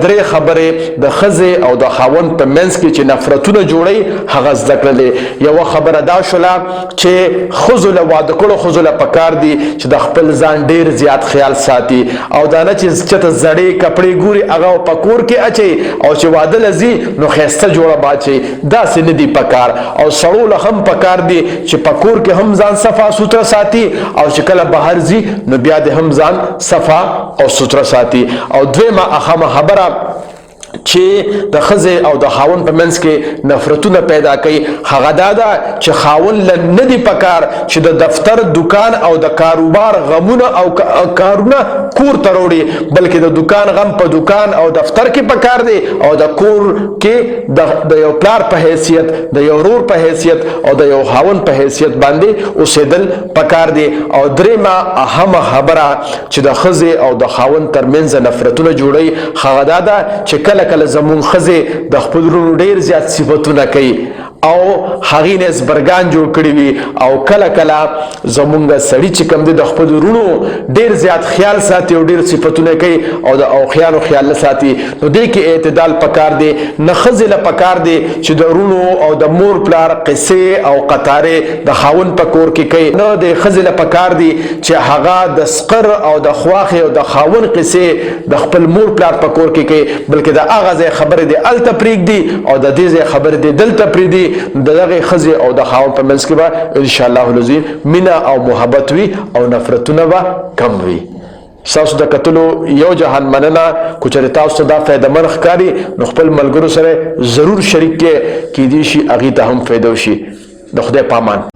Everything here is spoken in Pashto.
درې خبرې د ښځې او د خاوند په منځ کې چې نفرتونه جوړي هغه زده کړلې. یوه خبره دا شوله چې ښځو له واده کړو ښځو له پکار دي چې د خپل ځان ډېر زیات خیال ساتي او دا نه چې چېرته زړې کپړې ګوري هغه په کور کې اچوي او چې واده له ځي نو ښایسته جوړه باچوي. داسې نه دي پکار. او سړو له هم پکار دي چې په کور کې هم ځان صفا سوتره ساتي او چې کله بهر ځي نو بیا د هم ځان صفا او سوتره ساتي. او دویمه اهمه خبره چې د ښځې او د خاوند په منځ کې نفرتونه پیدا کوي هغه دا ده چې خاوند له نه دي پکار چې د دفتر دکان او د کاروبار غمونه او کارونه کور ته راوړي بلکې د دکان غم په دکان او دفتر کې پکار دی او د کور کې د یو پلار په حیثیت د یو ورور په حیثیت او د یو خاوند په حیثیت باندې اوسېدل پکار دی. او درېیمه اهمه خبره چې د ښځې او د خاوند ترمنځ نفرتونه جوړوي هغه دا ده چې کله کله زمونږ ښځې د خپل ورونو ډېر زیات صفتونه کوي او هغې نه زبرګان جوړ کړي وي او کله کله زمونږ سړي چې کوم دی د خپل ورونو ډېر زیات خیال ساتي او ډېر صفتونه کوي او د اوښیانو خیال نه ساتي. نو دې کې اعتدال پکار دی. نه ښځې له پکار دی چې د ورونو او د مور پلار قصې او قطارې د خاوند په کور کې کوي. نه د ښځې له پکار دی چې هغه د سقر او د خواښې او د خاوند قصې د خپل مور پلار په کور کې کوي بلکې د هغه ځای خبرې دی هلته پرېږدي او د دې ځای خبرې دی دلته پرېږدي. د دغه ښځې او د خاوند په منځ کې به انشاءالله العظیم مینه او محبت وي او نفرتونه به کم وي. ستاسو د کتلو یو جهان مننه. که چېرې تاسو ته دا فایدهمند ښکاري نو خپل ملګرو سره ضرور شریک کړئ کیدای شي هغې ته هم فایده وشي. د خدای په امان.